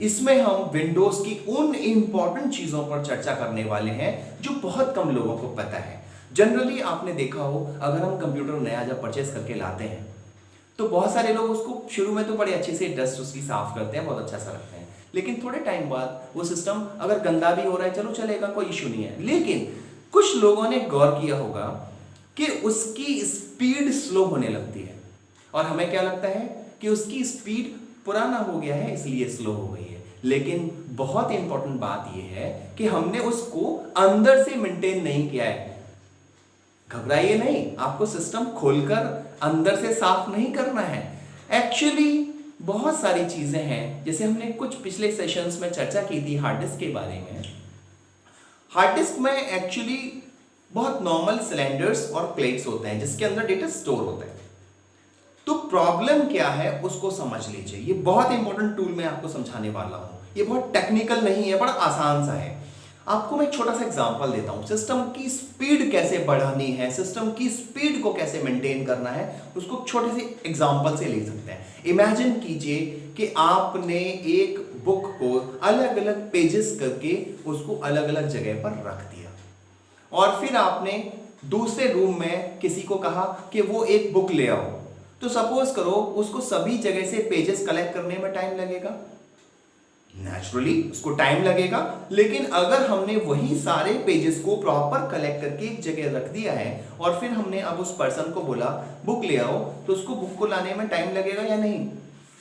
इसमें हम विंडोज की उन इंपॉर्टेंट चीजों पर चर्चा करने वाले हैं जो बहुत कम लोगों को पता है। जनरली आपने देखा हो, अगर हम कंप्यूटर नया जब परचेस करके लाते हैं तो बहुत सारे लोग उसको शुरू में तो बड़े अच्छे से डस्ट उसकी साफ करते हैं, बहुत अच्छा सा रखते हैं। लेकिन थोड़े टाइम बाद वो सिस्टम अगर गंदा भी हो रहा है, चलो चलेगा, कोई इश्यू नहीं है। लेकिन कुछ लोगों ने गौर किया होगा कि उसकी स्पीड स्लो होने लगती है और हमें क्या लगता है कि उसकी स्पीड पुराना हो गया है इसलिए स्लो हो गई है। लेकिन बहुत इंपॉर्टेंट बात यह है कि हमने उसको अंदर से मेंटेन नहीं किया है। घबराइए नहीं, आपको सिस्टम खोलकर अंदर से साफ नहीं करना है। एक्चुअली बहुत सारी चीजें हैं, जैसे हमने कुछ पिछले सेशंस में चर्चा की थी हार्ड डिस्क के बारे में। हार्ड डिस्क में एक्चुअली बहुत नॉर्मल सिलेंडर्स और प्लेट्स होते हैं जिसके अंदर डेटा स्टोर होता है। तो प्रॉब्लम क्या है उसको समझ लीजिए। ये बहुत इंपॉर्टेंट टूल मैं आपको समझाने वाला हूं। ये बहुत टेक्निकल नहीं है, बड़ा आसान सा है। आपको मैं एक छोटा सा एग्जांपल देता हूं। सिस्टम की स्पीड कैसे बढ़ानी है, सिस्टम की स्पीड को कैसे मेंटेन करना है, उसको छोटे से एग्जांपल से ले सकते हैं। इमेजिन कीजिए कि आपने एक बुक को अलग अलग पेजेस करके उसको अलग अलग जगह पर रख दिया और फिर आपने दूसरे रूम में किसी को कहा कि वो एक बुक ले आओ। तो सपोज करो उसको सभी जगह से पेजेस कलेक्ट करने में टाइम लगेगा, नेचुरली उसको टाइम लगेगा। लेकिन अगर हमने वही सारे पेजेस को प्रॉपर कलेक्ट करके एक जगह रख दिया है और फिर हमने अब उस पर्सन को बोला बुक ले आओ, तो उसको बुक को लाने में टाइम लगेगा या नहीं?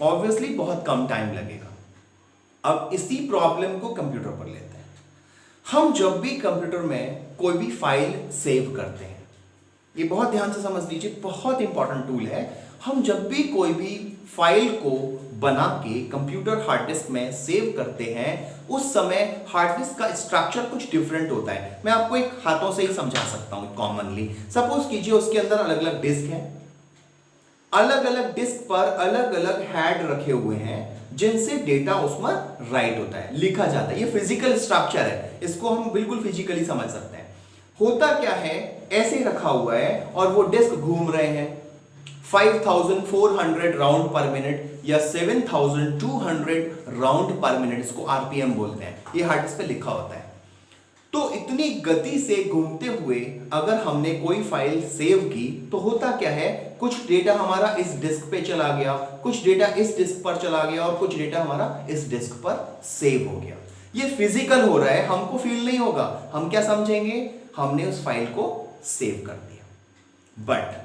ऑब्वियसली बहुत कम टाइम लगेगा। अब इसी प्रॉब्लम को कंप्यूटर पर लेते हैं। हम जब भी कंप्यूटर में कोई भी फाइल सेव करते हैं, ये बहुत ध्यान से समझ लीजिए, बहुत इंपॉर्टेंट टूल है। हम जब भी कोई भी फाइल को बना के कंप्यूटर हार्ड डिस्क में सेव करते हैं, उस समय हार्ड डिस्क का स्ट्रक्चर कुछ डिफरेंट होता है। मैं आपको एक हाथों से ही समझा सकता हूं कॉमनली। सपोज कीजिए उसके अंदर अलग अलग डिस्क हैं, अलग अलग डिस्क पर अलग अलग हेड रखे हुए हैं जिनसे डेटा उसमें राइट होता है, लिखा जाता है। ये फिजिकल स्ट्रक्चर है, इसको हम बिल्कुल फिजिकली समझ सकते हैं। होता क्या है, ऐसे रखा हुआ है और वो डिस्क घूम रहे हैं 5400 राउंड पर मिनट या 7200 राउंड पर मिनट, इसको आरपीएम बोलते हैं। ये हार्ड डिस्क पे लिखा होता है। तो इतनी गति से घूमते हुए अगर हमने कोई फाइल सेव की तो होता क्या है, कुछ डेटा हमारा इस डिस्क पे चला गया, कुछ डेटा इस डिस्क पर चला गया और कुछ डेटा हमारा इस डिस्क पर सेव हो गया। ये फिजिकल हो रहा है, हमको फील नहीं होगा। हम क्या समझेंगे, हमने उस फाइल को सेव कर दिया। बट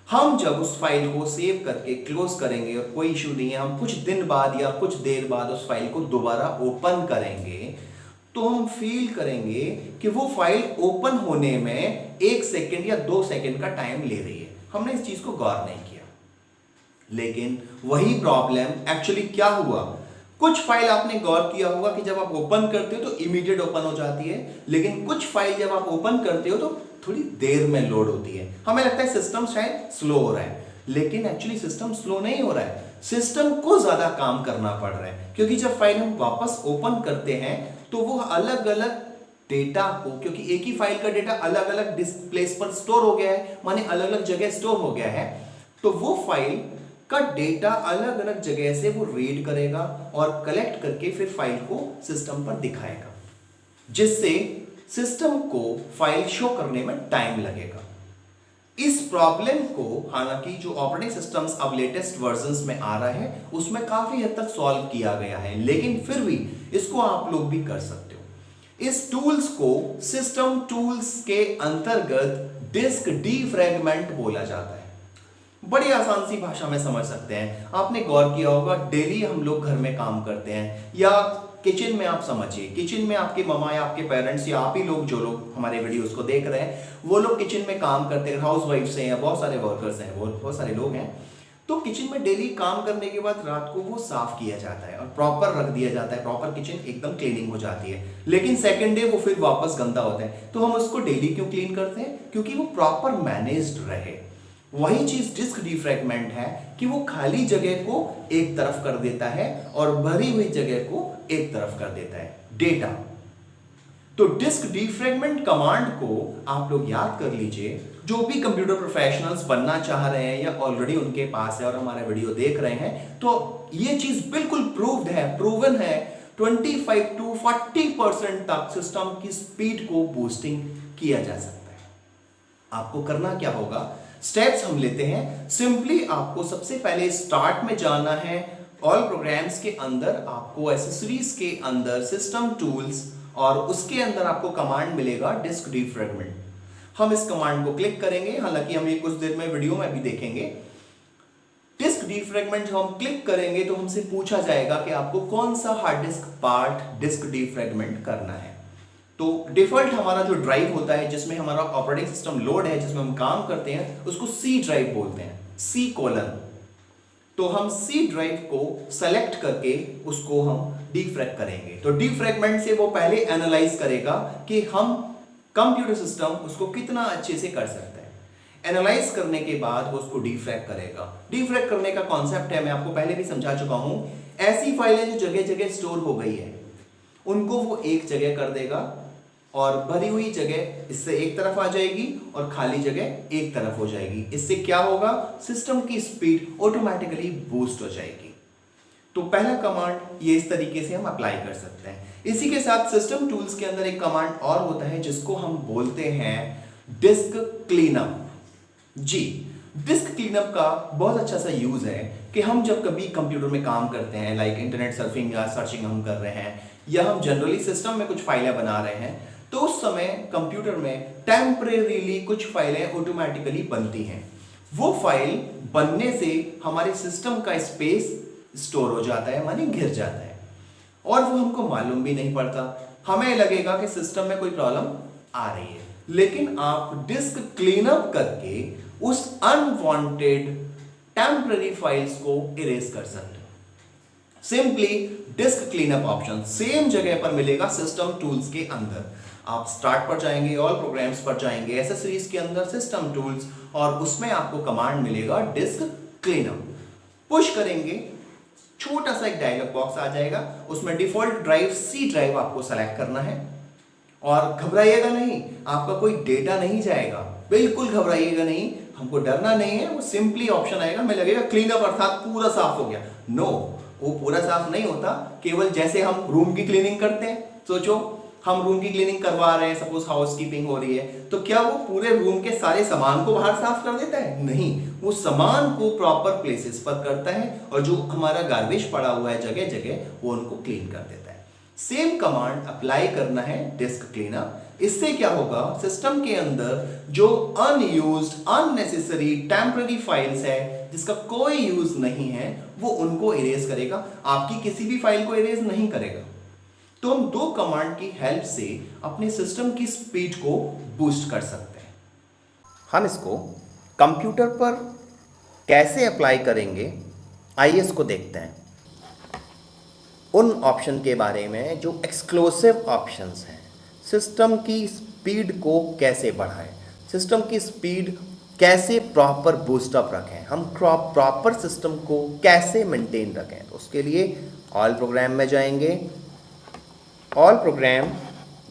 हम जब उस फाइल को सेव करके क्लोज करेंगे और कोई इश्यू नहीं है, हम कुछ दिन बाद या कुछ देर बाद उस फाइल को दोबारा ओपन करेंगे तो हम फील करेंगे कि वो फाइल ओपन होने में 1 सेकंड या 2 सेकंड का टाइम ले रही है। हमने इस चीज को गौर नहीं किया। लेकिन वही प्रॉब्लम एक्चुअली क्या हुआ, कुछ फाइल आपने गौर किया होगा कि जब आप ओपन करते हो तो इमीडिएट ओपन हो जाती है, लेकिन कुछ फाइल जब आप ओपन करते हो तो थोड़ी देर में लोड होती है। हमें लगता है सिस्टम शायद स्लो हो रहा है, लेकिन एक्चुअली सिस्टम स्लो नहीं हो रहा है, सिस्टम को ज्यादा काम करना पड़ रहा है। क्योंकि जब फाइल हम वापस ओपन करते हैं तो वो अलग अलग डेटा को, क्योंकि एक ही फाइल का डेटा अलग अलग प्लेस पर स्टोर हो गया है, माने अलग अलग जगह स्टोर हो गया है, तो वो फाइल का डेटा अलग अलग जगह से वो रीड करेगा और कलेक्ट करके फिर फाइल को सिस्टम पर दिखाएगा, जिससे सिस्टम को फाइल शो करने में टाइम लगेगा। इस प्रॉब्लम को हालांकि जो ऑपरेटिंग सिस्टम्स अब लेटेस्ट वर्जन्स में आ रहा है उसमें काफी हद तक सॉल्व किया गया है, लेकिन फिर भी इसको आप लोग भी कर सकते हो। इस टूल्स को सिस्टम टूल्स के अंतर्गत डिस्क डीफ्रैगमेंट बोला जाता है। बड़ी आसान सी भाषा में समझ सकते हैं। आपने गौर किया होगा, डेली हम लोग घर में काम करते हैं या किचन में, आप समझिए किचन में आपके ममा या आपके पेरेंट्स या आप ही लोग, जो लोग हमारे वीडियोस को देख रहे हैं, वो लोग किचन में काम करते हैं, हाउस वाइफ्स हैं या बहुत सारे वर्कर्स हैं, बहुत सारे लोग हैं। तो किचन में डेली काम करने के बाद रात को वो साफ किया जाता है और प्रॉपर रख दिया जाता है, प्रॉपर किचन एकदम क्लीनिंग हो जाती है। लेकिन सेकेंड डे वो फिर वापस गंदा होता है। तो हम उसको डेली क्यों क्लीन करते हैं? क्योंकि वो प्रॉपर मैनेज्ड रहे। वही चीज डिस्क डिफ्रैगमेंट है कि वो खाली जगह को एक तरफ कर देता है और भरी हुई जगह को एक तरफ कर देता है, डेटा। तो डिस्क डिफ्रैगमेंट कमांड को आप लोग याद कर लीजिए। जो भी कंप्यूटर प्रोफेशनल्स बनना चाह रहे हैं या ऑलरेडी उनके पास है और हमारा वीडियो देख रहे हैं, तो ये चीज बिल्कुल प्रूव्ड है, प्रूवन है, 25 to 40% तक सिस्टम की स्पीड को बूस्टिंग किया जा सकता है। आपको करना क्या होगा, स्टेप्स हम लेते हैं। सिंपली आपको सबसे पहले स्टार्ट में जाना है, ऑल प्रोग्राम्स के अंदर आपको एसेसरीज के अंदर सिस्टम टूल्स, और उसके अंदर आपको कमांड मिलेगा डिस्क डिफ्रैगमेंट। हम इस कमांड को क्लिक करेंगे, हालांकि हम ये कुछ देर में वीडियो में भी देखेंगे। डिस्क डिफ्रैगमेंट जब हम क्लिक करेंगे तो हमसे पूछा जाएगा कि आपको कौन सा hard disk part disk defragment करना है। तो डिफॉल्ट हमारा जो ड्राइव होता है जिसमें हमारा ऑपरेटिंग सिस्टम लोड है, जिसमें हम काम करते हैं, उसको सी ड्राइव बोलते हैं, C:। तो हम C ड्राइव को सेलेक्ट करके उसको हम डिफ्रैग करेंगे। तो डिफ्रैगमेंट से वो पहले एनालाइज करेगा कि हम कंप्यूटर सिस्टम उसको कितना अच्छे से कर सकता है। एनालाइज करने के बाद वो उसको डिफ्रैग करेगा। डिफ्रैग करने का कॉन्सेप्ट है, मैं आपको पहले भी समझा चुका हूं, ऐसी फाइलें जो जगह जगह स्टोर हो गई है उनको वो एक जगह कर देगा, और भरी हुई जगह इससे एक तरफ आ जाएगी और खाली जगह एक तरफ हो जाएगी। इससे क्या होगा, सिस्टम की स्पीड ऑटोमेटिकली बूस्ट हो जाएगी। तो पहला कमांड ये इस तरीके से हम अप्लाई कर सकते हैं। इसी के साथ सिस्टम टूल्स के अंदर एक कमांड और होता है जिसको हम बोलते हैं डिस्क क्लीनअप। जी, डिस्क क्लीनअप का बहुत अच्छा सा यूज है कि हम जब कभी कंप्यूटर में काम करते हैं, लाइक इंटरनेट सर्फिंग या सर्चिंग हम कर रहे हैं, या हम जनरली सिस्टम में कुछ फाइलें बना रहे हैं, तो उस समय कंप्यूटर में टेम्परेरीली कुछ फाइलें ऑटोमेटिकली बनती हैं। वो फाइल बनने से हमारे सिस्टम का स्पेस स्टोर हो जाता है, माने घिर जाता है, और वो हमको मालूम भी नहीं पड़ता। हमें लगेगा कि सिस्टम में कोई प्रॉब्लम आ रही है, लेकिन आप डिस्क क्लीनअप करके उस अनवांटेड टेम्पररी फाइल्स को इरेज कर सकते हो। Simply disc cleanup option same जगह पर मिलेगा सिस्टम टूल्स के अंदर। आप स्टार्ट पर जाएंगे, ऑल प्रोग्राम्स पर जाएंगे, एसेसरीज के अंदर सिस्टम टूल्स, और उसमें आपको कमांड मिलेगा डिस्क क्लीनअप। पुश करेंगे, छोटा सा एक डायलॉग बॉक्स आ जाएगा, उसमें डिफॉल्ट ड्राइव C ड्राइव आपको सेलेक्ट करना है। और घबराइएगा नहीं, आपका कोई डेटा नहीं जाएगा, बिल्कुल घबराइएगा नहीं, हमको डरना नहीं है। वो सिंपली ऑप्शन आएगा, हमें लगेगा क्लीनअप अर्थात पूरा साफ हो गया। नो, वो पूरा साफ नहीं होता। केवल जैसे हम रूम की क्लीनिंग करते हैं, सोचो हम रूम की क्लीनिंग करवा रहे हैं, सपोज हाउसकीपिंग हो रही है, तो क्या वो पूरे रूम के सारे सामान को बाहर साफ कर देता है? नहीं, वो सामान को प्रॉपर प्लेसेस पर करता है, और जो हमारा गार्बेज पड़ा हुआ है जगह जगह, वो उनको क्लीन कर देता है। सेम कमांड अप्लाई करना है डिस्क क्लीनअप। इससे क्या होगा, सिस्टम के अंदर जो अनयूज्ड अननेसेसरी टेम्पररी फाइल्स है जिसका कोई यूज नहीं है, वो उनको इरेज करेगा, आपकी किसी भी फाइल को इरेज नहीं करेगा। तो हम दो कमांड की हेल्प से अपने सिस्टम की स्पीड को बूस्ट कर सकते हैं। हम इसको कंप्यूटर पर कैसे अप्लाई करेंगे, आइए इसको देखते हैं। उन ऑप्शन के बारे में जो एक्सक्लूसिव ऑप्शंस हैं, सिस्टम की स्पीड को कैसे बढ़ाएं, सिस्टम की स्पीड कैसे प्रॉपर बूस्टअप रखें, हम प्रॉपर सिस्टम को कैसे मेंटेन रखें। तो उसके लिए ऑल प्रोग्राम में जाएंगे। ऑल प्रोग्राम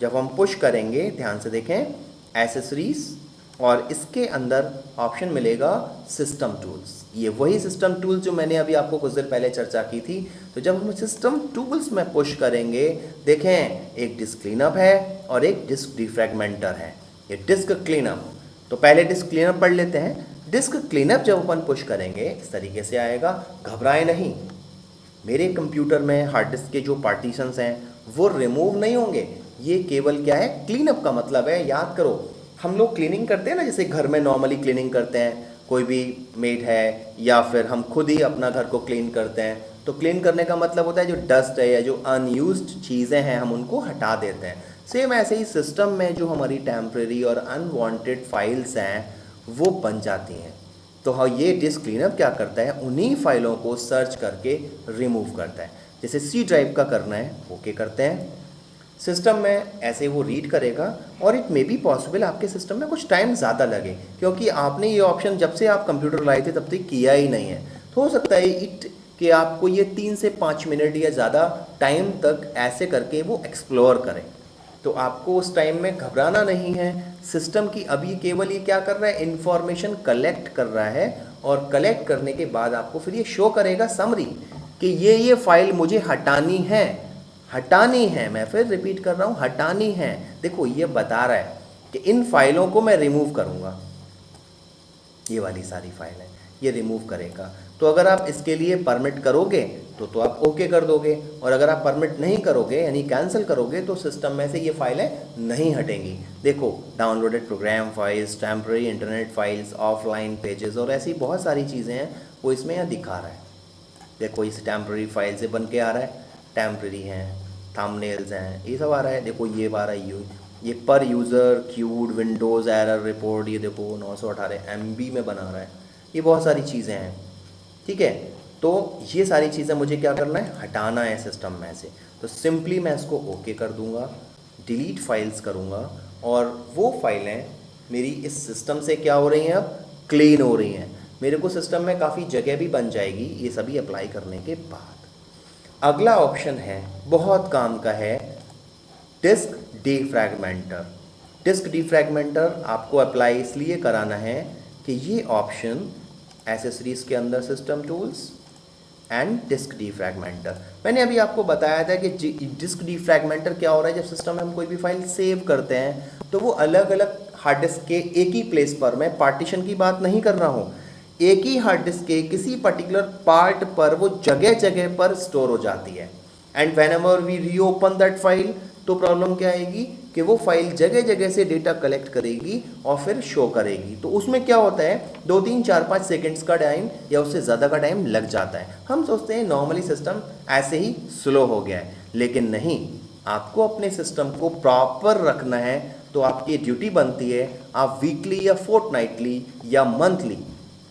जब हम पुश करेंगे, ध्यान से देखें, एसेसरीज, और इसके अंदर ऑप्शन मिलेगा सिस्टम टूल्स। ये वही सिस्टम टूल्स जो मैंने अभी आपको कुछ देर पहले चर्चा की थी। तो जब हम सिस्टम टूल्स में पुश करेंगे, देखें एक डिस्क क्लीनअप है और एक डिस्क डिफ्रैगमेंटर है। ये डिस्क क्लीनअप, तो पहले डिस्क क्लीनअप पढ़ लेते हैं। डिस्क क्लीनअप जब अपन पुश करेंगे इस तरीके से आएगा। घबराए नहीं, मेरे कंप्यूटर में हार्ड डिस्क के जो पार्टीशंस हैं वो रिमूव नहीं होंगे। ये केवल क्या है, क्लीनअप का मतलब है, याद करो हम लोग क्लीनिंग करते हैं ना, जैसे घर में नॉर्मली क्लीनिंग करते हैं, कोई भी मेड है या फिर हम खुद ही अपना घर को क्लीन करते हैं, तो क्लीन करने का मतलब होता है जो डस्ट है या जो अनयूज्ड चीज़ें हैं हम उनको हटा देते हैं। सेम ऐसे ही सिस्टम में जो हमारी टेम्परेरी और अनवांटेड फाइल्स हैं वो बन जाती हैं। तो हाँ, ये डिस्क क्लीनअप क्या करता है, उन्हीं फाइलों को सर्च करके रिमूव करता है। जैसे C ड्राइव का करना है, ओके करते हैं, सिस्टम में ऐसे वो रीड करेगा। और इट मे बी पॉसिबल आपके सिस्टम में कुछ टाइम ज़्यादा लगे, क्योंकि आपने ये ऑप्शन जब से आप कंप्यूटर लाए थे तब तक किया ही नहीं है। तो हो सकता है कि आपको ये 3 से 5 मिनट या ज़्यादा टाइम तक ऐसे करके वो एक्सप्लोर करें। तो आपको उस टाइम में घबराना नहीं है। सिस्टम की अभी केवल ये क्या कर रहा है, इन्फॉर्मेशन कलेक्ट कर रहा है, और कलेक्ट करने के बाद आपको फिर ये शो करेगा समरी कि ये फाइल मुझे हटानी है। हटानी है, मैं फिर रिपीट कर रहा हूँ, हटानी है। देखो ये बता रहा है कि इन फाइलों को मैं रिमूव करूँगा, ये वाली सारी फाइल है, ये रिमूव करेगा। तो अगर आप इसके लिए परमिट करोगे तो आप ओके कर दोगे, और अगर आप परमिट नहीं करोगे यानी कैंसिल करोगे तो सिस्टम में से ये फाइलें नहीं हटेंगी। देखो downloaded program files, temporary internet files, offline pages और ऐसी बहुत सारी चीज़ें हैं वो इसमें यहाँ दिखा रहा है। देखो इस टेम्पररी फाइल से बन के आ रहा है, टेम्पररी हैं, थंबनेल्स हैं, ये सब आ रहा है। देखो ये आ रहा है, ये पर user cued Windows error report, ये देखो 918 MB में बना रहा है। ये बहुत सारी चीज़ें हैं, ठीक है। तो ये सारी चीज़ें मुझे क्या करना है, हटाना है सिस्टम में से। तो सिंपली मैं इसको ओके कर दूंगा, डिलीट फाइल्स करूँगा, और वो फाइलें मेरी इस सिस्टम से क्या हो रही हैं, अब क्लीन हो रही हैं। मेरे को सिस्टम में काफ़ी जगह भी बन जाएगी ये सभी अप्लाई करने के बाद। अगला ऑप्शन है, बहुत काम का है, डिस्क डिफ्रैगमेंटर। डिस्क डिफ्रैगमेंटर आपको अप्लाई इसलिए कराना है कि ये ऑप्शन एसेसरीज के अंदर system tools and disk defragmenter, मैंने अभी आपको बताया था कि डिस्क डिफ्रैगमेंटर क्या हो रहा है। जब सिस्टम में हम कोई भी फाइल सेव करते हैं तो वो अलग अलग हार्ड डिस्क के एक ही प्लेस पर, मैं पार्टीशन की बात नहीं कर रहा हूँ, एक ही हार्ड डिस्क के किसी पर्टिकुलर पार्ट पर वो जगह जगह पर स्टोर हो जाती है। And whenever we reopen that file, तो प्रॉब्लम क्या आएगी कि वो फाइल जगह जगह से डेटा कलेक्ट करेगी और फिर शो करेगी। तो उसमें क्या होता है, 2 3 4 5 सेकंड्स का टाइम या उससे ज़्यादा का टाइम लग जाता है। हम सोचते हैं नॉर्मली सिस्टम ऐसे ही स्लो हो गया है, लेकिन नहीं, आपको अपने सिस्टम को प्रॉपर रखना है। तो आपकी ड्यूटी बनती है, आप वीकली या फोर्टनाइटली या मंथली,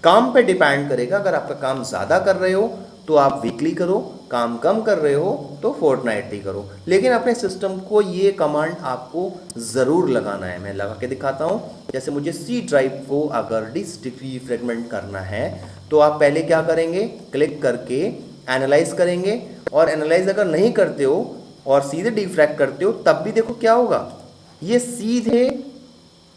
काम पे डिपेंड करेगा। अगर आपका काम ज़्यादा कर रहे हो तो आप वीकली करो, काम कम कर रहे हो तो फोर्टनाइटली करो, लेकिन अपने सिस्टम को ये कमांड आपको ज़रूर लगाना है। मैं लगा के दिखाता हूँ। जैसे मुझे सी ड्राइव को अगर डिफ्रैगमेंट करना है तो आप पहले क्या करेंगे, क्लिक करके एनालाइज करेंगे, और एनालाइज अगर नहीं करते हो और सीधे डिफ्रैग करते हो तब भी देखो क्या होगा, ये सीधे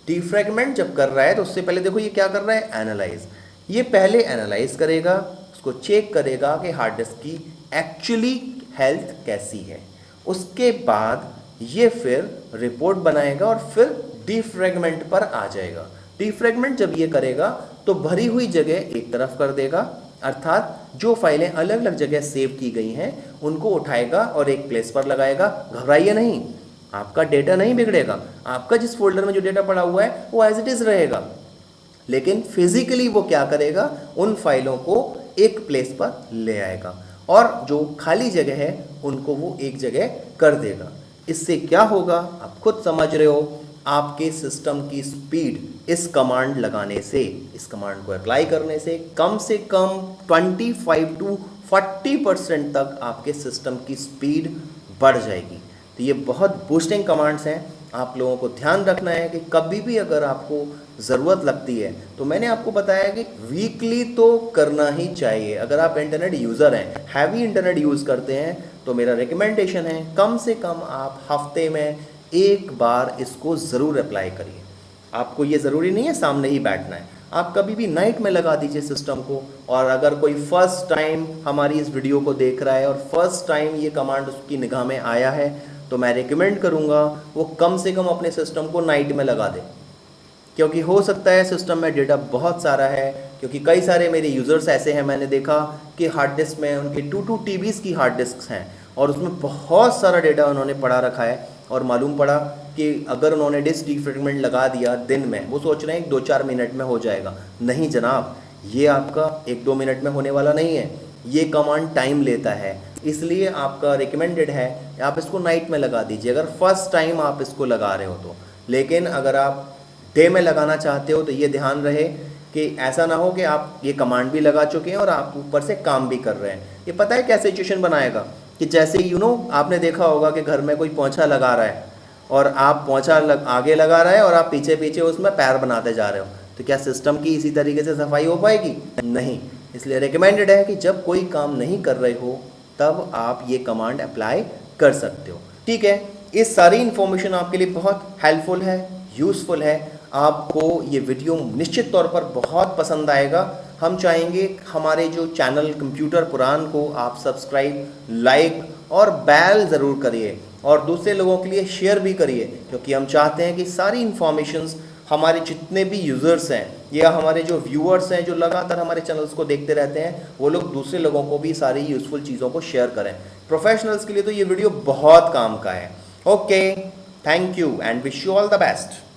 डिफ्रैगमेंट जब कर रहा है तो उससे पहले देखो ये क्या कर रहा है, एनालाइज। ये पहले एनालाइज करेगा, उसको चेक करेगा कि हार्ड डिस्क की एक्चुअली हेल्थ कैसी है, उसके बाद ये फिर रिपोर्ट बनाएगा और फिर डिफ्रैगमेंट पर आ जाएगा। डिफ्रैगमेंट जब ये करेगा तो भरी हुई जगह एक तरफ कर देगा, अर्थात जो फाइलें अलग अलग जगह सेव की गई हैं उनको उठाएगा और एक प्लेस पर लगाएगा। घबराइए नहीं, आपका डेटा नहीं बिगड़ेगा, आपका जिस फोल्डर में जो डेटा पड़ा हुआ है वो एज इट इज़ रहेगा, लेकिन फिजिकली वो क्या करेगा, उन फाइलों को एक प्लेस पर ले आएगा और जो खाली जगह है उनको वो एक जगह कर देगा। इससे क्या होगा आप खुद समझ रहे हो, आपके सिस्टम की स्पीड इस कमांड लगाने से, इस कमांड को अप्लाई करने से कम 25 to 40% तक आपके सिस्टम की स्पीड बढ़ जाएगी। तो ये बहुत बूस्टिंग कमांड्स हैं, आप लोगों को ध्यान रखना है कि कभी भी अगर आपको ज़रूरत लगती है, तो मैंने आपको बताया कि वीकली तो करना ही चाहिए। अगर आप इंटरनेट यूज़र हैं, हैवी इंटरनेट यूज़ करते हैं, तो मेरा रिकमेंडेशन है कम से कम आप हफ्ते में एक बार इसको ज़रूर अप्लाई करिए। आपको ये ज़रूरी नहीं है सामने ही बैठना है, आप कभी भी नाइट में लगा दीजिए सिस्टम को। और अगर कोई फर्स्ट टाइम हमारी इस वीडियो को देख रहा है और फर्स्ट टाइम ये कमांड उसकी निगाह में आया है, तो मैं रिकमेंड करूँगा वो कम से कम अपने सिस्टम को नाइट में लगा दे, क्योंकि हो सकता है सिस्टम में डेटा बहुत सारा है। क्योंकि कई सारे मेरे यूज़र्स ऐसे हैं, मैंने देखा कि हार्ड डिस्क में उनके 2 TBs की हार्ड डिस्क हैं और उसमें बहुत सारा डेटा उन्होंने पड़ा रखा है, और मालूम पड़ा कि अगर उन्होंने डिस्क डिफ्रैगमेंट लगा दिया दिन में, वो सोच रहे हैं 2-4 मिनट में हो जाएगा। नहीं जनाब, ये आपका 1-2 मिनट में होने वाला नहीं है, ये कमांड टाइम लेता है। इसलिए आपका रिकमेंडेड है आप इसको नाइट में लगा दीजिए अगर फर्स्ट टाइम आप इसको लगा रहे हो तो। लेकिन अगर आप डे में लगाना चाहते हो तो ये ध्यान रहे कि ऐसा ना हो कि आप ये कमांड भी लगा चुके हैं और आप ऊपर से काम भी कर रहे हैं। ये पता है क्या सिचुएशन बनाएगा कि जैसे आपने देखा होगा कि घर में कोई पोंछा लगा रहा है और आप पोंछा आगे लगा रहा है और आप पीछे पीछे उसमें पैर बनाते जा रहे हो, तो क्या सिस्टम की इसी तरीके से सफाई हो पाएगी? नहीं। इसलिए रिकमेंडेड है कि जब कोई काम नहीं कर रहे हो तब आप ये कमांड अप्लाई कर सकते हो। ठीक है, इस सारी इन्फॉर्मेशन आपके लिए बहुत हेल्पफुल है, यूज़फुल है। आपको ये वीडियो निश्चित तौर पर बहुत पसंद आएगा। हम चाहेंगे हमारे जो चैनल कंप्यूटर पुराण को आप सब्सक्राइब, लाइक और बेल ज़रूर करिए और दूसरे लोगों के लिए शेयर भी करिए, क्योंकि हम चाहते हैं कि सारी इन्फॉर्मेशंस हमारे जितने भी यूज़र्स हैं या हमारे जो व्यूअर्स हैं जो लगातार हमारे चैनल्स को देखते रहते हैं, वो लोग दूसरे लोगों को भी सारी यूज़फुल चीज़ों को शेयर करें। प्रोफेशनल्स के लिए तो ये वीडियो बहुत काम का है। Okay, thank you and wish you all the best.